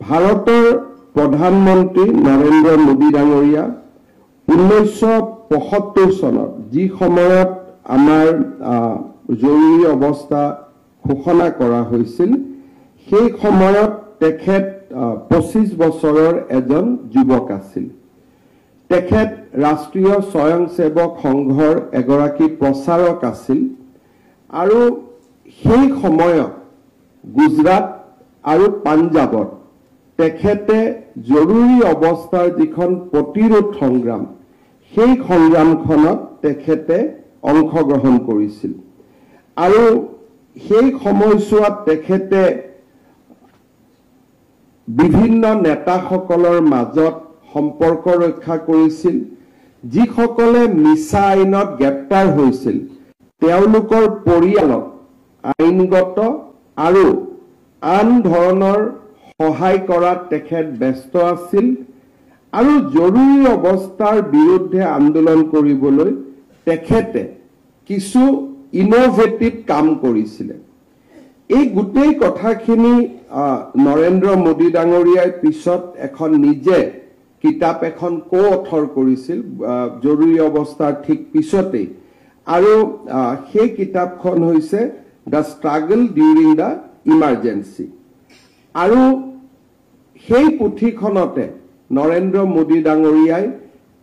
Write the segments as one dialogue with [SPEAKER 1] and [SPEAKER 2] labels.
[SPEAKER 1] ভাৰতৰ প্ৰধানমন্ত্ৰী নৰেন্দ্ৰ মোদী ডাঙৰীয়া 1975 চনত যি সময়ত আমাৰ জৰুৰী অৱস্থা ঘোষণা কৰা হৈছিল সেই সময়ত তেখেত 25 বছৰৰ এজন যুৱক আছিল। তেখেত ৰাষ্ট্ৰীয় স্বয়ংসেৱক সংঘৰ এগৰাকী প্ৰচাৰক আছিল আৰু সেই সময়ত গুজৰাট আৰু পাঞ্জাবত তেখেতে জৰুৰী অৱস্থাৰ যিখন প্ৰতিৰোধ সংগ্ৰাম সেই সংগ্ৰামখনত তেখেতে অংশগ্ৰহণ কৰিছিল আৰু সেই সময়ছোৱাত তেখেতে বিভিন্ন নেতাসকলৰ মাজত সম্পৰ্ক ৰক্ষা কৰিছিল যিসকলে মিছা আইনত গ্ৰেপ্তাৰ হৈছিল তেওঁলোকৰ পৰিয়ালক আইনগত আৰু আন ধৰণৰ সহায় কৰাত তেখেত ব্যস্ত আছিল আৰু জৰুৰী অৱস্থাৰ বিৰুদ্ধে আন্দোলন কৰিবলৈ তেখেতে কিছু ইনোভেটিভ কাম কৰিছিল। এই গোটেই কথাখিনি নৰেন্দ্ৰ মোদী ডাঙৰীয়াই পিছত এখন নিজে কিতাপ এখন co-author কৰিছিল জৰুৰী অৱস্থাৰ ঠিক পিছতেই আৰু সেই কিতাপখন হৈছে the struggle during the emergency আৰু সেই পুথিখনতে নৰেন্দ্ৰ মোদী ডাঙৰীয়াই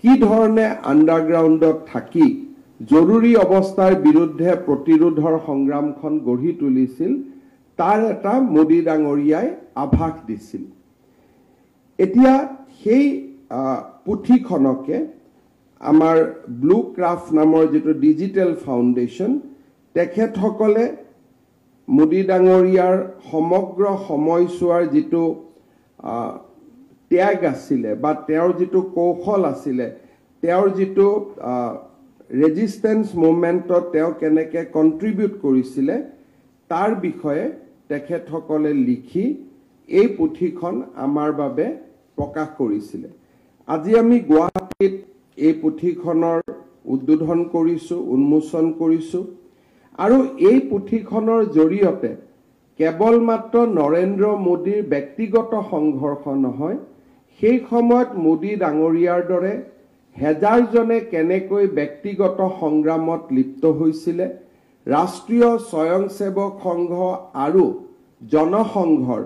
[SPEAKER 1] কি ধৰণে আণ্ডাৰগ্ৰাউণ্ডত থাকি জৰুৰী অৱস্থাৰ বিৰুদ্ধে প্ৰতিৰোধৰ সংগ্ৰামখন গঢ়ি তুলিছিল তাৰ এটা মোদী ডাঙৰীয়াই আভাস দিছিল। এতিয়া সেই পুথিখনকে আমাৰ ব্লু ক্ৰাফ্ট নামৰ যেটো ডিজিটেল ফাউণ্ডেশ্যন তেখেতসকলে মোদী ডাঙৰীয়াৰ সমগ্ৰ সময়ছোৱাৰ যেটো ত্যাগ আছিলে বা তেওঁৰ যেটো কৌশল আছিলে তেওঁৰ যেটো ৰেজিষ্টেন্স মুভমেণ্টত তেওঁ কেনেকৈ কন্ট্ৰিবিউট কৰিছিলে তাৰ বিষয়ে তেখেতসকলে লিখি এই পুথিখন আমাৰ বাবে প্ৰকাশ কৰিছিলে। আজি আমি গুৱাহাটীত এই পুথিখনৰ উদ্বোধন কৰিছো উন্মোচন কৰিছো আৰু এই পুথিখনৰ জৰিয়তে কেৱল মাত্ৰ নৰেন্দ্ৰ মোদীৰ ব্যক্তিগত সংঘৰ্ষ নহয় সেই সময়ত মোদী ডাঙৰীয়াৰ দৰে হেজাৰজনে কেনেকৈ ব্যক্তিগত সংগ্ৰামত লিপ্ত হৈছিলে ৰাষ্ট্ৰীয় স্বয়ংসেৱক সংঘ আৰু জনসংঘৰ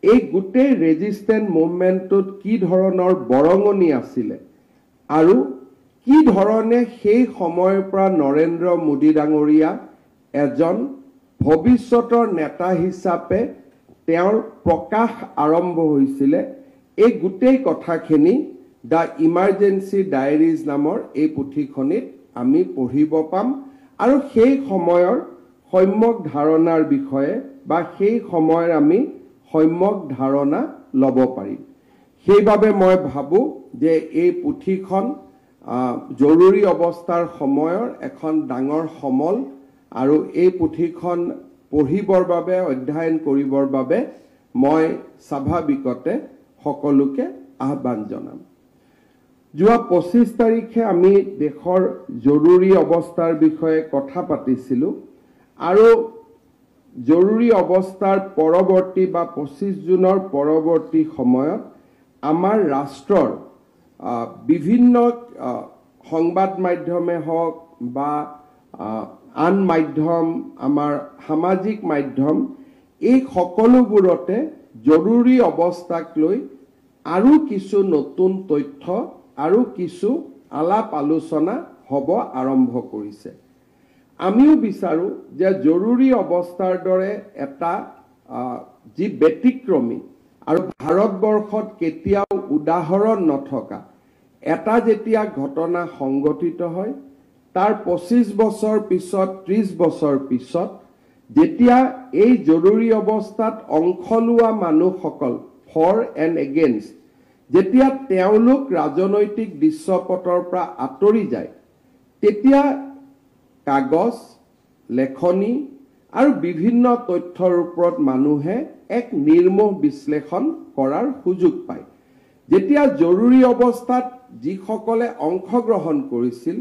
[SPEAKER 1] এই গোটেই ৰেজিষ্টেন্ট মুভমেণ্টত কি ধৰণৰ বৰঙণি আছিলে আৰু কি ধৰণে সেই সময়ৰ পৰা নৰেন্দ্ৰ মোদী ডাঙৰীয়া এজন ভৱিষ্যতৰ নেতা হিচাপে তেওঁৰ প্ৰকাশ আৰম্ভ হৈছিলে এই গোটেই কথাখিনি দ্য ইমাৰ্জেঞ্চি ডায়েৰিজ নামৰ এই পুথিখনিত আমি পঢ়িব পাম আৰু সেই সময়ৰ সম্যক ধাৰণাৰ বিষয়ে বা সেই সময়ৰ আমি সম্যক ধাৰণা ল'ব পাৰিম। সেইবাবে মই ভাবো যে এই পুথিখন জৰুৰী অৱস্থাৰ সময়ৰ এখন ডাঙৰ সমল আৰু এই পুথিখন পঢ়িবৰ বাবে অধ্যয়ন কৰিবৰ বাবে মই স্বাভাৱিকতে সকলোকে আহ্বান জনাম। যোৱা 25 তাৰিখে আমি দেশৰ জৰুৰী অৱস্থাৰ বিষয়ে কথা পাতিছিলো আৰু জৰুৰী অৱস্থাৰ পৰৱৰ্তী বা 25 জুনৰ পৰৱৰ্তী সময়ত আমাৰ ৰাষ্ট্ৰৰ বিভিন্ন সংবাদ মাধ্যমে হওক বা আন মাধ্যম আমাৰ সামাজিক মাধ্যম এই সকলোবোৰতে জৰুৰী অৱস্থাক লৈ আৰু কিছু নতুন তথ্য আৰু কিছু আলাপ আলোচনা হ'ব আৰম্ভ কৰিছে। আমিও বিচাৰো যে জৰুৰী অৱস্থাৰ দৰে এটা যি ব্যতিক্ৰমী আৰু ভাৰতবৰ্ষত কেতিয়াও উদাহৰণ নথকা এটা যেতিয়া ঘটনা সংঘটিত হয় তাৰ 25 বছৰ পিছত 30 বছৰ পিছত যেতিয়া এই জৰুৰী অৱস্থাত অংশ লোৱা মানুহসকল ফৰ এণ্ড এগেইনষ্ট যেতিয়া তেওঁলোক ৰাজনৈতিক দৃশ্যপটৰ পৰা আঁতৰি যায় তেতিয়া কাগজ লেখনি আৰু বিভিন্ন তথ্যৰ ওপৰত মানুহে এক নিৰ্মোহ বিশ্লেষণ কৰাৰ সুযোগ পায়। যেতিয়া জৰুৰী অৱস্থাত যিসকলে অংশগ্ৰহণ কৰিছিল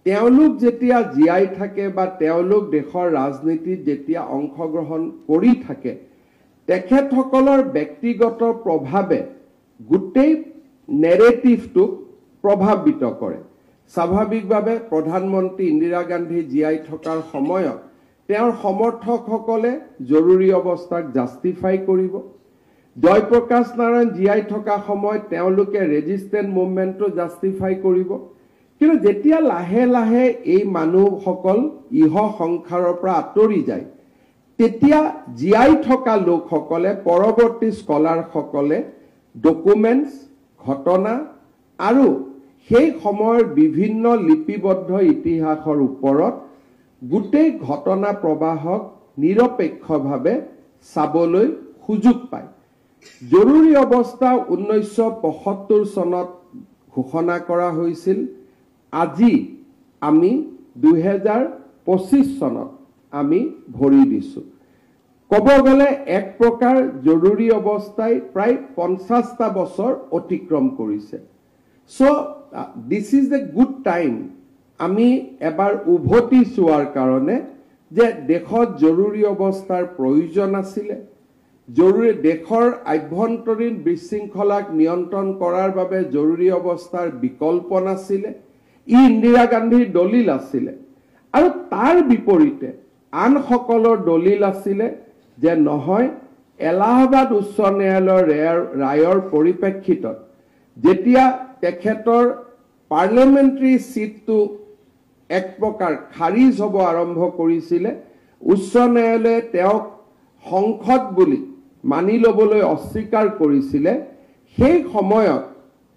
[SPEAKER 1] তেওঁলোক যেতিয়া জীয়াই থাকে বা তেওঁলোক দেশৰ ৰাজনীতিত যেতিয়া অংশগ্ৰহণ কৰি থাকে তেখেতসকলৰ ব্যক্তিগত প্ৰভাৱে গোটেই নেৰেটিভটোক প্ৰভাৱিত কৰে স্বাভাৱিকভাৱে প্ৰধানমন্ত্ৰী ইন্দিৰা গান্ধী জীয়াই থকাৰ সময়ত তেওঁৰ সমৰ্থকসকলে জৰুৰী অৱস্থাক জাষ্টিফাই কৰিব জয়প্ৰকাশ নাৰায়ণ জীয়াই থকা সময়ত তেওঁলোকে ৰেজিষ্টেন্ট মুভমেণ্টটো জাষ্টিফাই কৰিব কিন্তু যেতিয়া লাহে লাহে এই মানুহসকল ইহ সংসাৰৰ পৰা আঁতৰি যায় তেতিয়া জীয়াই থকা লোকসকলে পৰৱৰ্তী স্কলাৰসকলে ডকুমেণ্টছ ঘটনা আৰু সেই সময়ৰ বিভিন্ন লিপিবদ্ধ ইতিহাসৰ ওপৰত গোটেই ঘটনা প্ৰবাহক নিৰপেক্ষভাৱে চাবলৈ সুযোগ পায় জৰুৰী অৱস্থা 1975 চনত ঘোষণা কৰা হৈছিল আজি আমি 2025 চনত আমি ভৰি দিছো কব গলে এক প্ৰকাৰ জৰুৰী অৱস্থাই প্ৰায় 50টা বছৰ অতিক্ৰম কৰিছে so this is a good time আমি এবাৰ উভতি চোৱাৰ কাৰণে যে দেশত জৰুৰী অৱস্থাৰ প্ৰয়োজন আছিল জৰুৰী দেশৰ আভ্যন্তৰীণ বিশৃংখলাক নিয়ন্ত্ৰণ কৰাৰ বাবে জৰুৰী অৱস্থাৰ বিকল্প নাছিল ই ইন্দিৰা গান্ধীৰ দলিল আছিল আৰু তাৰ বিপৰীতে আন সকলৰ দলিল আছিল যে নহয় এলাহাবাদ উচ্চ ন্যায়ালয়ৰ ৰায়ৰ পৰিপ্ৰেক্ষিতত যেতিয়া তেখেতৰ পাৰ্লিয়ামেণ্টাৰী সিটটো এক প্ৰকাৰ খাৰিজ হ'ব আৰম্ভ কৰিছিল উচ্চ ন্যায়ালয়ে তেওঁক সংসদ বুলি মানি ল'বলৈ অস্বীকাৰ কৰিছিল সেই সময়ত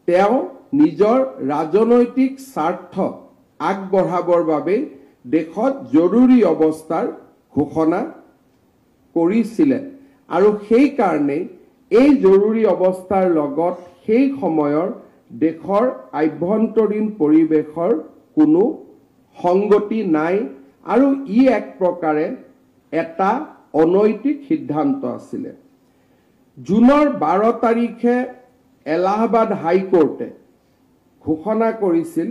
[SPEAKER 1] তেওঁ নিজৰ ৰাজনৈতিক স্বাৰ্থ আগবঢ়াবৰ বাবে দেশত জৰুৰী অৱস্থাৰ ঘোষণা কৰিছিল আৰু সেই কাৰণে এই জৰুৰী অৱস্থাৰ লগত সেই সময়ৰ দেশৰ আভ্যন্তৰীণ পৰিৱেশৰ কোনো সংগতি নাই আৰু ই এক প্ৰকাৰে এটা অনৈতিক সিদ্ধান্ত আছিল জুনৰ 12 তাৰিখে এলাহাবাদ হাইকোৰ্টে ঘোষণা কৰিছিল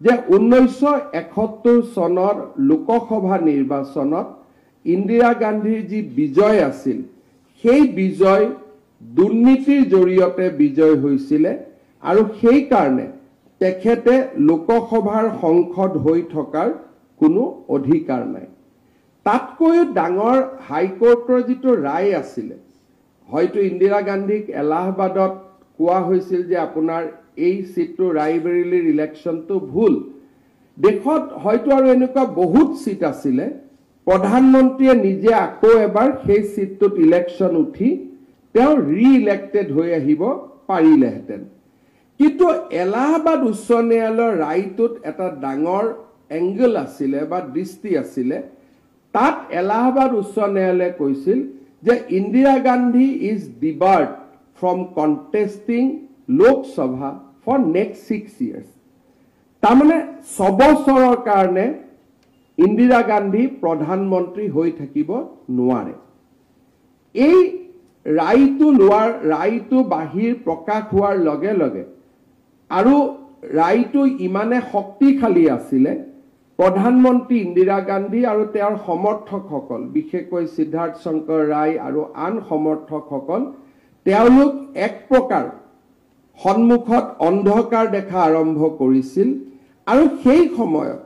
[SPEAKER 1] যে 1971 চনৰ লোকসভা নিৰ্বাচনত ইন্দিৰা গান্ধীৰ যি বিজয় আছিল সেই বিজয় দুৰ্নীতিৰ জৰিয়তে বিজয় হৈছিল আৰু সেই কাৰণে তেখেতে লোকসভাৰ সংসদ হৈ থকাৰ কোনো অধিকাৰ নাই তাতকৈ ডাঙৰ হাইকোৰ্টৰ যিটো ৰায় আছিল হয়তো ইন্দিৰা গান্ধীক এলাহাবাদত কোৱা হৈছিল যে আপোনাৰ এই সিটটো ৰায়বেৰেলীৰ ইলেকশ্যনটো ভুল দেশত হয়তো আৰু এনেকুৱা বহুত সিট আছিল প্ৰধানমন্ত্ৰীয়ে নিজে আকৌ এবাৰ সেই সিটটোত ইলেকশ্যন উঠি তেওঁ ৰি-ইলেক্টেড হৈ আহিব পাৰিলেহেঁতেন কিন্তু এলাহাবাদ উচ্চ ন্যায়ালয়ৰ ৰায়টোত এটা ডাঙৰ এংগল আছিল বা দৃষ্টি আছিল তাত এলাহাবাদ উচ্চ ন্যায়ালয়ে কৈছিল যে Indira Gandhi is debarred from contesting Lok Sabha for next 6 years তাৰমানে 6 বছৰৰ কাৰণে ইন্দিৰা গান্ধী প্ৰধানমন্ত্ৰী হৈ থাকিব নোৱাৰে এই ৰায়টো বাহিৰ প্ৰকাশ হোৱাৰ লগে লগে আৰু ৰায়টো ইমানে শক্তিশালী আছিল প্ৰধানমন্ত্ৰী ইন্দিৰা গান্ধী আৰু তেওঁৰ সমৰ্থকসকল বিশেষকৈ সিদ্ধাৰ্থ শংকৰ ৰায় আৰু আন সমৰ্থকসকল তেওঁলোক এক প্ৰকাৰ সন্মুখত অন্ধকাৰ দেখা আৰম্ভ কৰিছিল আৰু সেই সময়ত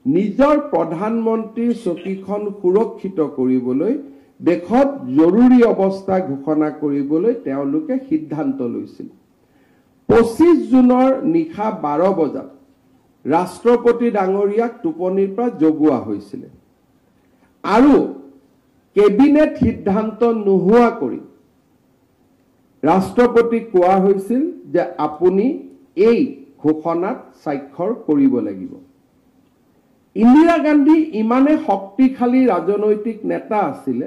[SPEAKER 1] নিজৰ প্ৰধানমন্ত্ৰীৰ চকীখন সুৰক্ষিত কৰিবলৈ দেশত জৰুৰী অৱস্থা ঘোষণা কৰিবলৈ তেওঁলোকে সিদ্ধান্ত লৈছিল 25 জুনৰ নিশা 12 বজাত ৰাষ্ট্ৰপতি ডাঙৰীয়াক টোপনিৰ পৰা জগোৱা হৈছিল আৰু কেবিনেট সিদ্ধান্ত নোহোৱা কৰি ৰাষ্ট্ৰপতিক কোৱা হৈছিল যে আপুনি এই ঘোষণাত স্বাক্ষৰ কৰিব লাগিব ইন্দিৰা গান্ধী ইমানে শক্তিশালী ৰাজনৈতিক নেতা আছিল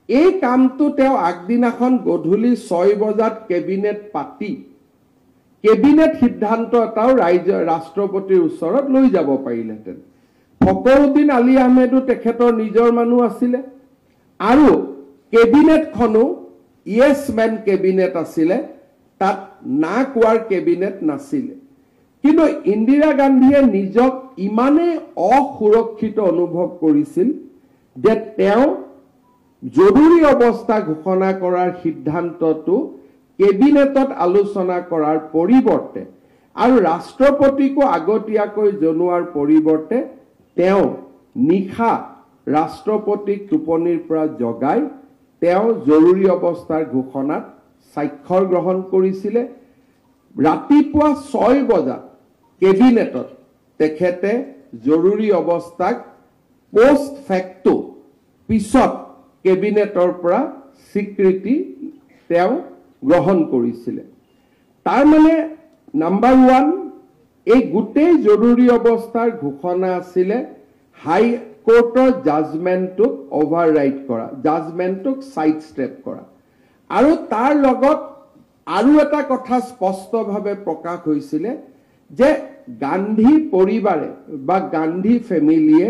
[SPEAKER 1] এই কামটো তেওঁ আগদিনাখন গধূলি 6 বজাত কেবিনেট পাতি কেবিনেট সিদ্ধান্ত এটাও ৰাষ্ট্ৰপতিৰ ওচৰত লৈ যাব পাৰিলেহেঁতেন ফখৰুদ্দিন আলী আহমেদো তেখেতৰ নিজৰ মানুহ আছিল আৰু কেবিনেটখনো ইয়েছ মেন কেবিনেট আছিল তাত না কোৱাৰ কেবিনেট নাছিল কিন্তু ইন্দিৰা গান্ধীয়ে নিজক ইমানে অসুৰক্ষিত অনুভৱ কৰিছিল যে তেওঁ জৰুৰী অৱস্থা ঘোষণা কৰাৰ সিদ্ধান্তটো কেবিনেটত আলোচনা কৰাৰ পৰিৱৰ্তে আৰু ৰাষ্ট্ৰপতিকো আগতীয়াকৈ জনোৱাৰ পৰিৱৰ্তে তেওঁ নিশা ৰাষ্ট্ৰপতিক টোপনিৰ পৰা জগাই তেওঁ জৰুৰী অৱস্থাৰ ঘোষণাত স্বাক্ষৰ গ্ৰহণ কৰিছিলে। ৰাতিপুৱা 6 বজাত কেবিনেটত তেখেতে জৰুৰী অৱস্থাক পোষ্ট ফেক্টো পিছত কেবিনেটৰ পৰা স্বীকৃতি তেওঁ গ্ৰহণ কৰিছিলে। তাৰ মানে নাম্বাৰ 1 এই গোটেই জৰুৰী অৱস্থাৰ ঘোষণা আছিলে হাই কোৰ্টৰ জাজমেণ্টক অভাৰৰাইড কৰা, জাজমেণ্টক সাইড ষ্টেপ কৰা। আৰু তাৰ লগত আৰু এটা কথা স্পষ্টভাৱে প্ৰকাশ হৈছিলে যে গান্ধী পৰিবাৰে বা গান্ধী ফেমিলিয়ে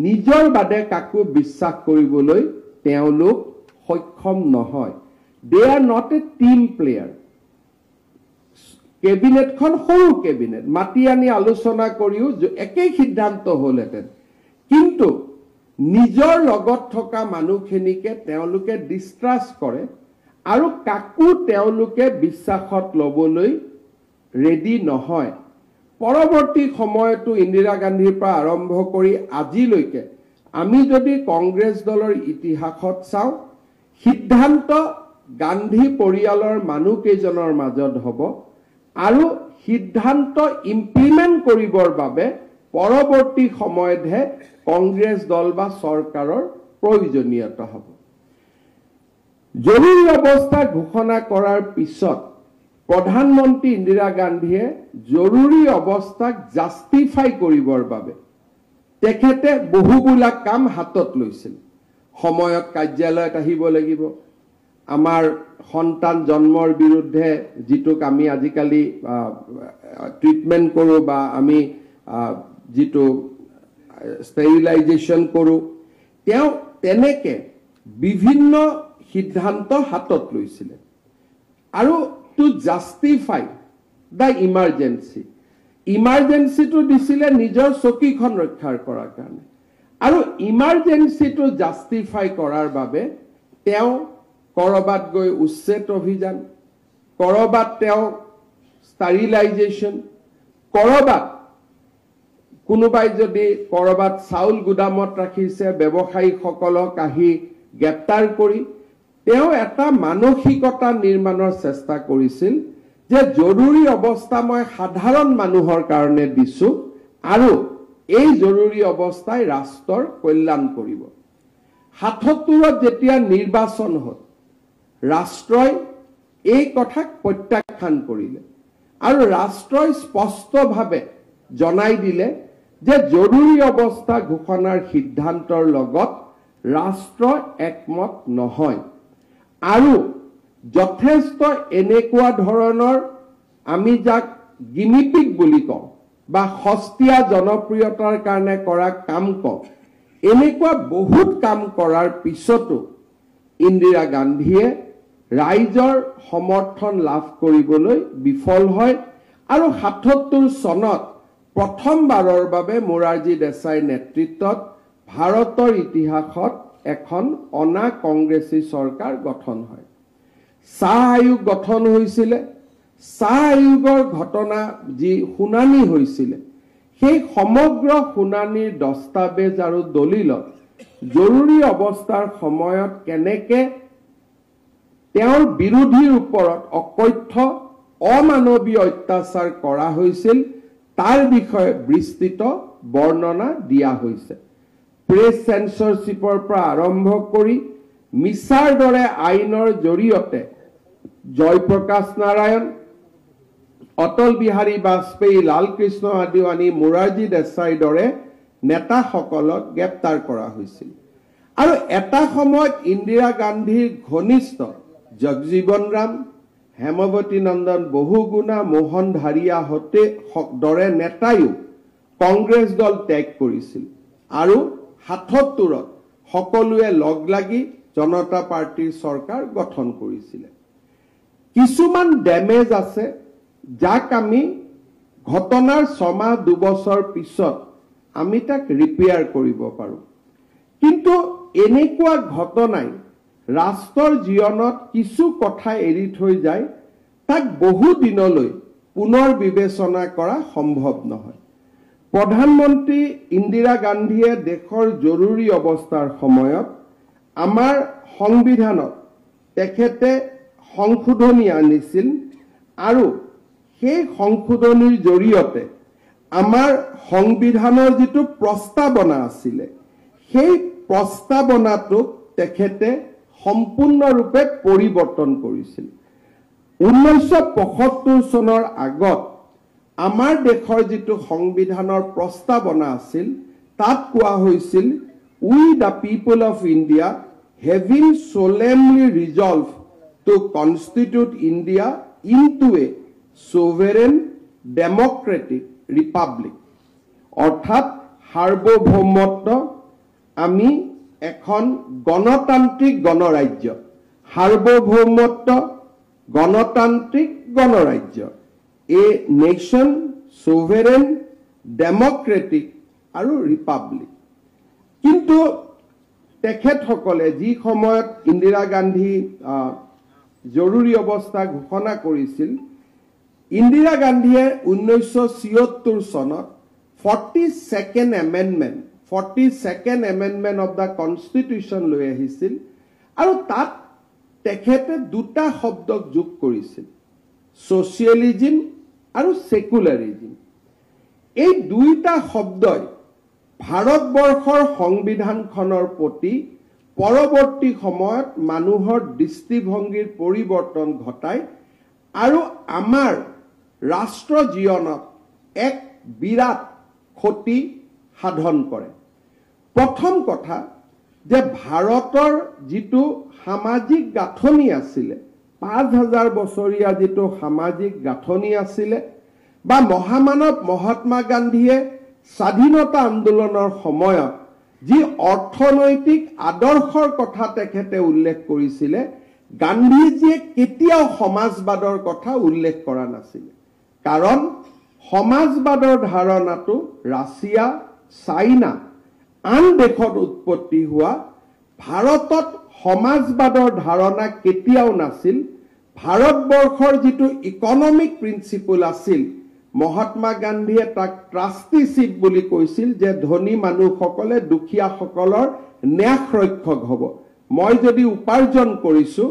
[SPEAKER 1] নিজৰ বাদে কাকো বিশ্বাস কৰিবলৈ তেওঁলোক সক্ষম নহয়। They are not a team player. কেবিনেটখন সৰু কেবিনেট, মাতি আনি আলোচনা কৰিও একেই সিদ্ধান্ত হ'লহেঁতেন, কিন্তু নিজৰ লগত থকা মানুহখিনিকে তেওঁলোকে ডিষ্ট্ৰাষ্ট কৰে আৰু কাকো তেওঁলোকে বিশ্বাসত ল'বলৈ ৰেডি নহয়। পৰৱৰ্তী সময়তো ইন্দিৰা গান্ধীৰ পৰা আৰম্ভ কৰি আজিলৈকে আমি যদি কংগ্ৰেছ দলৰ ইতিহাসত চাওঁ, সিদ্ধান্ত গান্ধী পৰিয়ালৰ মানুহকেইজনৰ মাজত হ'ব আৰু সিদ্ধান্ত ইমপ্লিমেণ্ট কৰিবৰ বাবে পৰৱৰ্তী সময়তহে কংগ্ৰেছ দল বা চৰকাৰৰ প্ৰয়োজনীয়তা হ'ব। জৰুৰী অৱস্থা ঘোষণা কৰাৰ পিছত প্ৰধানমন্ত্ৰী ইন্দিৰা গান্ধীয়ে জৰুৰী অৱস্থাক জাষ্টিফাই কৰিবৰ বাবে তেখেতে বহুবিলাক কাম হাতত লৈছিল। সময়ত কাৰ্যালয়ত আহিব লাগিব, আমাৰ সন্তান জন্মৰ বিৰুদ্ধে যিটোক আমি আজিকালি ট্ৰিটমেণ্ট কৰোঁ বা আমি যিটো ষ্টেৰিলাইজেশ্যন কৰোঁ, তেওঁ তেনেকে বিভিন্ন সিদ্ধান্ত হাতত লৈছিলে। আৰু টু জাষ্টিফাই দ্য ইমাৰ্জেঞ্চি, ইমাৰ্জেঞ্চিটো দিছিলে নিজৰ চকীখন ৰক্ষাৰ কৰাৰ কাৰণে, আৰু ইমাৰ্জেঞ্চিটো জাষ্টিফাই কৰাৰ বাবে তেওঁ কৰবাত গৈ উচ্ছেদ অভিযান, কৰবাত তেওঁ ষ্টাৰিলাইজেশ্যন, কৰবাত কোনোবাই যদি কৰবাত চাউল গুদামত ৰাখিছে ব্যৱসায়ীসকলক আহি গ্ৰেপ্তাৰ কৰি তেওঁ এটা মানসিকতা নিৰ্মাণৰ চেষ্টা কৰিছিল যে জৰুৰী অৱস্থা মই সাধাৰণ মানুহৰ কাৰণে দিছো আৰু এই জৰুৰী অৱস্থাই ৰাষ্ট্ৰৰ কল্যাণ কৰিব। ৭৭ত যেতিয়া নিৰ্বাচন হ'ল, ৰাষ্ট্ৰই এই কথাক প্ৰত্যাখ্যান কৰিলে আৰু ৰাষ্ট্ৰই স্পষ্টভাৱে জনাই দিলে যে জৰুৰী অৱস্থা ঘোষণাৰ সিদ্ধান্তৰ লগত ৰাষ্ট্ৰ একমত নহয়। আৰু যথেষ্ট এনেকুৱা ধৰণৰ আমি যাক গিনিপিক বুলি কওঁ বা সস্তীয়া জনপ্ৰিয়তাৰ কাৰণে কৰা কাম কওঁ, এনেকুৱা বহুত কাম কৰাৰ পিছতো ইন্দিৰা গান্ধীয়ে ৰাইজৰ সমৰ্থন লাভ কৰিবলৈ বিফল হয় আৰু ৭৭ চনত প্ৰথমবাৰৰ বাবে মোৰাৰজী দেশাইৰ নেতৃত্বত ভাৰতৰ ইতিহাসত এখন অনা কংগ্ৰেছী চৰকাৰ গঠন হয়। চাহ আয়োগ গঠন হৈছিলে। চাহ আয়োগৰ ঘটনা যি শুনানি হৈছিলে, সেই সমগ্ৰ শুনানিৰ দস্তাবেজ আৰু দলিলত জৰুৰী অৱস্থাৰ সময়ত কেনেকে তেওঁৰ বিৰোধীৰ ওপৰত অকথ্য অমানৱীয় অত্যাচাৰ কৰা হৈছিল তাৰ বিষয়ে বিস্তৃত বৰ্ণনা দিয়া হৈছে। প্ৰেছ চেঞ্চৰশ্বিপৰ পৰা আৰম্ভ কৰি মিছাৰ দৰে আইনৰ জৰিয়তে জয়প্ৰকাশ নাৰায়ণ, অটল বিহাৰী বাজপেয়ী, লালকৃষ্ণ আদৱানী, মোৰাৰজী দেশাইৰ দৰে নেতাসকলক গ্ৰেপ্তাৰ কৰা হৈছিল। আৰু এটা সময়ত ইন্দিৰা গান্ধীৰ ঘনিষ্ঠ জগজীৱন ৰাম, হেমৱতী নন্দন বহুগুণা, মোহন ধাৰিয়াহঁতে দৰে নেতাইও কংগ্ৰেছ দল ত্যাগ কৰিছিল আৰু ৭৭ত সকলোৱে লগ লাগি জনতা পাৰ্টিৰ চৰকাৰ গঠন কৰিছিলে। কিছুমান ডেমেজ আছে যাক আমি ঘটনাৰ ৬ মাহ ২ বছৰ পিছত আমি তাক ৰিপেয়াৰ কৰিব পাৰোঁ, কিন্তু এনেকুৱা ঘটনাই ৰাষ্ট্ৰৰ জীৱনত কিছু কথা এৰি থৈ যায় তাক বহু দিনলৈ পুনৰ বিবেচনা কৰা সম্ভৱ নহয় প্ৰধানমন্ত্ৰী ইন্দিৰা গান্ধীয়ে দেশৰ জৰুৰী অৱস্থাৰ সময়ত আমাৰ সংবিধানত তেখেতে সংশোধনী আনিছিল আৰু সেই সংশোধনীৰ জৰিয়তে আমাৰ সংবিধানৰ যেটো প্ৰস্তাৱনা আছিল সেই প্ৰস্তাৱনাটোক তেখেতে সম্পূৰ্ণৰূপে পৰিৱৰ্তন কৰিছিল 1975 চনৰ আগত আমাৰ দেশৰ যেটো সংবিধানৰ প্ৰস্তাৱনা আছিল তাত কোৱা হৈছিল we the people of India having solemnly resolved to constitute India into a sovereign democratic republic অৰ্থাৎ সাৰ্বভৌমত্ব আমি এখন গণতান্ত্ৰিক গণৰাজ্য সাৰ্বভৌমত্ব গণতান্ত্ৰিক গণৰাজ্য a nation sovereign democratic আৰু ৰিপাব্লিক কিন্তু তেখেতসকলে যি সময়ত ইন্দিৰা গান্ধী জৰুৰী অৱস্থা ঘোষণা কৰিছিল ইন্দিৰা গান্ধীয়ে 1976 চনত 42nd amendment of the constitution লৈ আহিছিল আৰু তাত তেখেতে দুটা শব্দ যোগ কৰিছিল socialism আৰু secularism এই দুইটা শব্দই ভাৰতবৰ্ষৰ সংবিধানখনৰ প্ৰতি পৰৱৰ্তী সময়ত মানুহৰ দৃষ্টিভংগীৰ পৰিৱৰ্তন ঘটায় আৰু আমাৰ ৰাষ্ট্ৰ জীৱনত এক বিৰাট ক্ষতি সাধন কৰে প্ৰথম কথা যে ভাৰতৰ যেটো সামাজিক গাঁথনি আছিল 5000 বছৰীয়া যেটো সামাজিক গাঁথনি আছিল বা মহামানৱ মহাত্মা গান্ধীয়ে স্বাধীনতা আন্দোলনৰ সময়ত যি অৰ্থনৈতিক আদৰ্শৰ কথা তেখেতে উল্লেখ কৰিছিল গান্ধীজীয়ে কেতিয়াও সমাজবাদৰ কথা উল্লেখ কৰা নাছিল কাৰণ সমাজবাদৰ ধাৰণাটো ৰাছিয়া চাইনা আন দেশত উৎপত্তি হোৱা ভাৰতত সমাজবাদৰ ধাৰণা কেতিয়াও নাছিল ভাৰতবৰ্ষৰ যেটো ইকোনমিক প্ৰিন্সিপল আছিল মহাত্মা গান্ধীয়ে তাক ট্ৰাষ্টিশিপ বুলি কৈছিল যে ধনী মানুহসকলে দুখীয়াসকলৰ ন্যায় ৰক্ষক হ'ব মই যদি উপাৰ্জন কৰিছো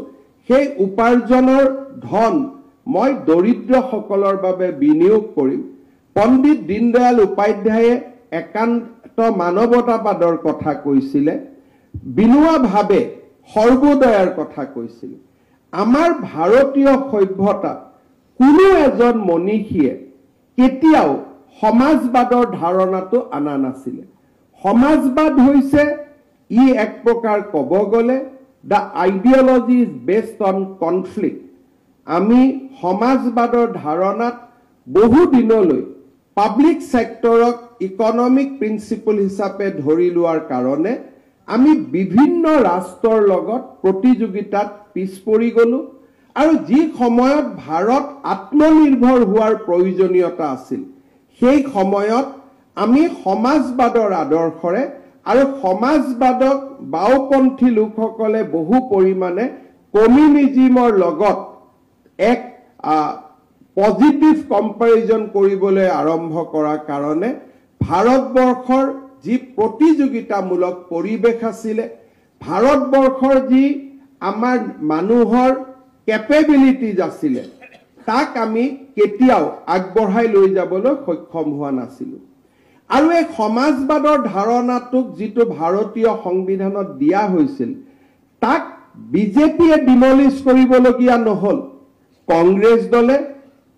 [SPEAKER 1] সেই উপাৰ্জনৰ ধন মই দৰিদ্ৰসকলৰ বাবে বিনিয়োগ কৰিম পণ্ডিত দীনদয়াল উপাধ্যায়ে একান্ত মানৱতাবাদৰ কথা কৈছিল বিনুৱাভাৱে সৰ্বোদয়ৰ কথা কৈছিল আমাৰ ভাৰতীয় সভ্যতা কোনো এজন মনীষীয়ে কেতিয়াও সমাজবাদৰ ধাৰণাটো আনা নাছিল সমাজবাদ হৈছে ই এক প্ৰকাৰ ক'ব গ'লে the ideology is based on conflict আমি সমাজবাদৰ ধাৰণাত বহু দিনলৈ পাব্লিক সেক্টৰক ইকোনমিক প্ৰিন্সিপল হিচাপে ধৰি লোৱাৰ কাৰণে আমি বিভিন্ন ৰাষ্ট্ৰৰ লগত প্ৰতিযোগিতাত পিছ পৰি গলো আৰু যি সময়ত ভাৰত আত্মনিৰ্ভৰ হোৱাৰ প্ৰয়োজনীয়তা আছিল সেই সময়ত আমি সমাজবাদৰ আদৰ্শৰে আৰু সমাজবাদক বাওপন্থী লোকসকলে বহু পৰিমাণে কমিউনিজমৰ লগত এক পজিটিভ কম্পাৰিজন কৰিবলৈ আৰম্ভ কৰাৰ কাৰণে ভাৰতবৰ্ষৰ যি প্ৰতিযোগিতামূলক পৰিৱেশ আছিল ভাৰতবৰ্ষৰ যি আমাৰ মানুহৰ কেপেবিলিটিজ আছিল তাক আমি কেতিয়াও আগবঢ়াই লৈ যাবলৈ সক্ষম হোৱা নাছিল আৰু এই সমাজবাদৰ ধাৰণাটোক যেটো ভাৰতীয় সংবিধানত দিয়া হৈছিল তাক বিজেপিয়ে ডিমলিশ কৰিবলগীয়া নহল কংগ্ৰেছ দলে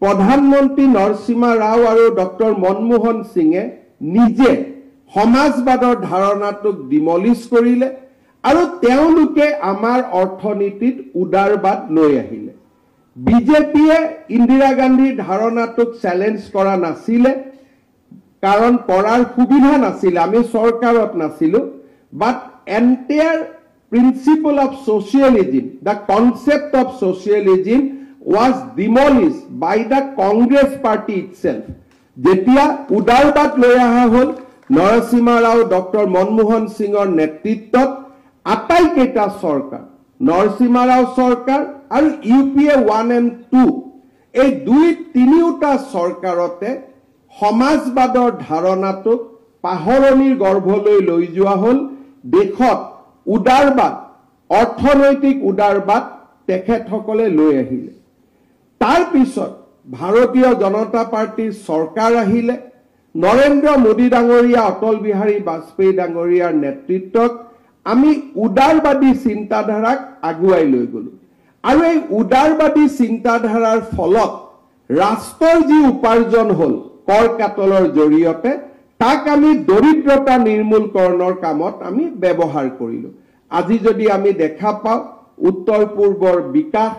[SPEAKER 1] প্ৰধানমন্ত্ৰী নৰসিংহ ৰাও আৰু ডক্টৰ মনমোহন সিঙে নিজে সমাজবাদৰ ধাৰণাটোক ডিমলিশ কৰিলে আৰু তেওঁলোকে আমাৰ অৰ্থনীতিত উদাৰবাদ লৈ আহিলে বিজেপিয়ে ইন্দিৰা গান্ধীৰ ধাৰণাটোক চ্যালেঞ্জ কৰা নাছিল কাৰণ কৰাৰ সুবিধা নাছিল আমি চৰকাৰত নাছিল but entire principle of socialism the concept of socialism was demolished by the Congress party itself যেতিয়া উদাৰবাদ লৈ অহা হল নৰসিংহ ৰাও ডক্টৰ মনমোহন সিঙৰ নেতৃত্বত আটাইকেইটা চৰকাৰ নৰসিমা ৰাও চৰকাৰ আৰু UPA 1 and 2 এই দুই তিনিওটা চৰকাৰতে সমাজবাদৰ ধাৰণাটোক পাহৰণিৰ গৰ্ভলৈ লৈ যোৱা হ'ল। দেশত উদাৰবাদ, অৰ্থনৈতিক উদাৰবাদ তেখেতসকলে লৈ আহিলে। তাৰ পিছত ভাৰতীয় জনতা পাৰ্টিৰ চৰকাৰ আহিলে। নৰেন্দ্ৰ মোদী ডাঙৰীয়া, অটল বিহাৰী বাজপেয়ী ডাঙৰীয়াৰ নেতৃত্বত আমি উদাৰবাদী চিন্তাধাৰাক আগুৱাই লৈ গলো। আৰু এই উদাৰবাদী চিন্তাধাৰাৰ ফলত ৰাষ্ট্ৰৰ যি উপাৰ্জন হ'ল কৰ কাটলৰ জৰিয়তে, তাক আমি দৰিদ্ৰতা নিৰ্মূলকৰণৰ কামত আমি ব্যৱহাৰ কৰিলো। আজি যদি আমি দেখা পাওঁ উত্তৰ পূৰ্বৰ বিকাশ,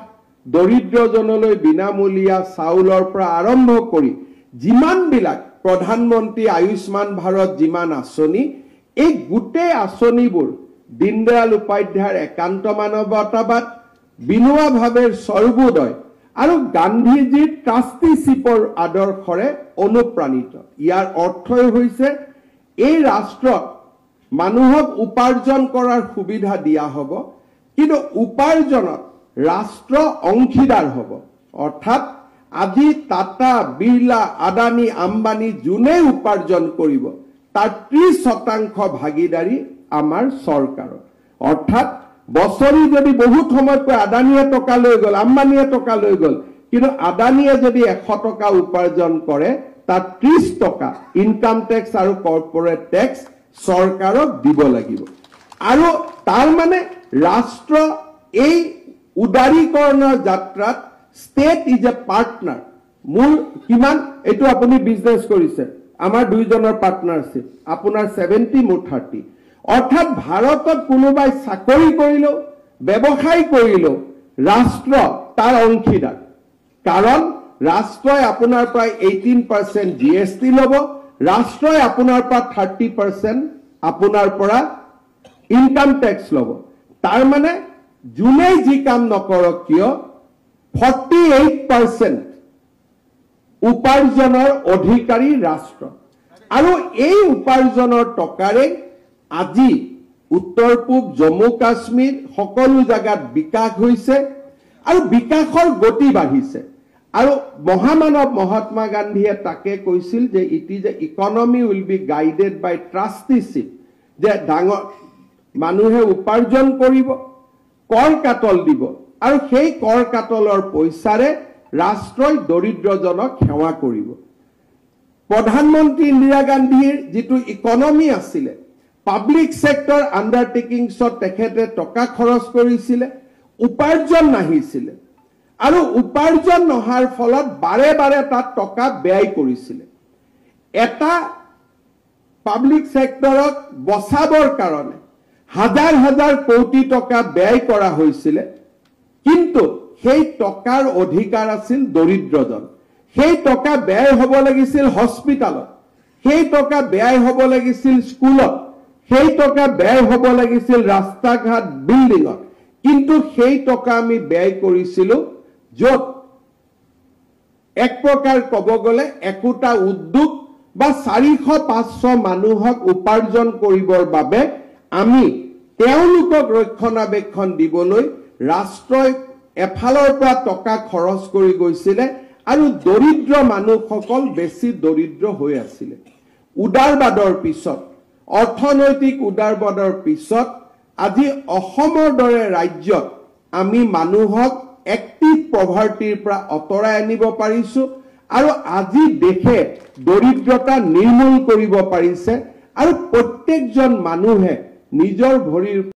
[SPEAKER 1] দৰিদ্ৰজনলৈ বিনামূলীয়া চাউলৰ পৰা আৰম্ভ কৰি যিমানবিলাক প্ৰধানমন্ত্ৰী আয়ুষ্মান ভাৰত যিমান আঁচনি, এই গোটেই আঁচনিবোৰ দীনদয়াল উপাধ্যায়ৰ একান্ত মানৱতাবাদ, বিনোৱা ভাৱেৰ সৰ্বোদয় আৰু গান্ধীজীৰ ট্ৰাষ্টিশ্বিপৰ আদৰ্শৰে অনুপ্ৰাণিত। ইয়াৰ অৰ্থই হৈছে এই ৰাষ্ট্ৰত মানুহক উপাৰ্জন কৰাৰ সুবিধা দিয়া হ'ব, কিন্তু উপাৰ্জনত ৰাষ্ট্ৰ অংশীদাৰ হ'ব। অৰ্থাৎ আজি টাটা, বিৰলা, আদানী, আম্বানী যোনে উপাৰ্জন কৰিব তাৰ 30% ভাগিদাৰী আমাৰ চৰকাৰৰ। অৰ্থাৎ বছৰি যদি বহুত সময়তকৈ আদানীয়ে টকা লৈ গ'ল, আম্বানীয়ে টকা লৈ গ'ল, কিন্তু আদানীয়ে যদি 100 টকা উপাৰ্জন কৰে তাত 30 টকা ইনকাম টেক্স আৰু কৰ্পৰেট টেক্স চৰকাৰক দিব লাগিব। আৰু তাৰ মানে ৰাষ্ট্ৰ এই উদাৰীকৰণৰ যাত্ৰাত ষ্টেট ইজ এ পাৰ্টনাৰ। মোৰ কিমান, এইটো আপুনি বিজনেছ কৰিছে, আমাৰ দুইজনৰ পাৰ্টনাৰশ্বিপ, আপোনাৰ 70 মোৰ 30। অৰ্থাৎ ভাৰতত কোনোবাই চাকৰি কৰিলেও ব্যৱসায় কৰিলেও ৰাষ্ট্ৰ তাৰ অংশীদাৰ। কাৰণ ৰাষ্ট্ৰই আপোনাৰ পৰা 18% GST ল'ব, ৰাষ্ট্ৰই আপোনাৰ পৰা 30% আপোনাৰ পৰা ইনকাম টেক্স ল'ব। তাৰ মানে যোনে যি কাম নকৰক কিয় 48% উপাৰ্জনৰ অধিকাৰী ৰাষ্ট্ৰ। আৰু এই উপাৰ্জনৰ টকাৰে আজি উত্তৰ পূব, জম্মু কাশ্মীৰ সকলো জায়গাত বিকাশ হৈছে আৰু বিকাশৰ গতি বাঢ়িছে। আৰু মহামানৱ মহাত্মা গান্ধীয়ে তাকে কৈছিল যে it is a economy will be guided by trusteeship, যে ডাঙৰ মানুহে উপাৰ্জন কৰিব, কৰ কাটল দিব, আৰু সেই কৰ কাটলৰ পইচাৰে ৰাষ্ট্ৰই দৰিদ্ৰজনক সেৱা কৰিব। প্ৰধানমন্ত্ৰী ইন্দিৰা গান্ধীৰ যিটো ইকনমি আছিলে, পাব্লিক সেক্টৰ আণ্ডাৰটেকিংছত তেখেতে টকা খৰচ কৰিছিলে, উপাৰ্জন নাহিছিলে, আৰু উপাৰ্জন নহাৰ ফলত বাৰে বাৰে তাত টকা ব্যয় কৰিছিলে। এটা পাব্লিক সেক্টৰক বচাবৰ কাৰণে হাজাৰ হাজাৰ কোটি টকা ব্যয় কৰা হৈছিলে, কিন্তু সেই টকাৰ অধিকাৰ আছিল দৰিদ্ৰজন। সেই টকা ব্যয় হ'ব লাগিছিল হস্পিটালত, সেই টকা ব্যয় হ'ব লাগিছিল স্কুলত, সেই টকা ব্যয় হ'ব লাগিছিল ৰাস্তা ঘাট বিল্ডিঙত, কিন্তু সেই টকা আমি ব্যয় কৰিছিলো য'ত এক প্ৰকাৰ ক'ব গ'লে একোটা উদ্যোগ বা 400-500 মানুহক উপাৰ্জন কৰিবৰ বাবে আমি তেওঁলোকক ৰক্ষণাবেক্ষণ দিবলৈ ৰাষ্ট্ৰই এফালৰ পৰা টকা খৰচ কৰি গৈছিলে আৰু দৰিদ্ৰ মানুহসকল বেছি দৰিদ্ৰ হৈ আছিলে। উদাৰবাদৰ পিছত, অৰ্থনৈতিক উদাৰবাদৰ পিছত আজি অসমৰ দৰে ৰাজ্যত আমি মানুহক এক্টিভ পভাৰ্টিৰ পৰা অতৰাই আনিব পাৰিছো আৰু আজি দেশে দৰিদ্ৰতা নিৰ্মূল কৰিব পাৰিছে আৰু প্ৰত্যেকজন মানুহে নিজৰ ভৰিৰ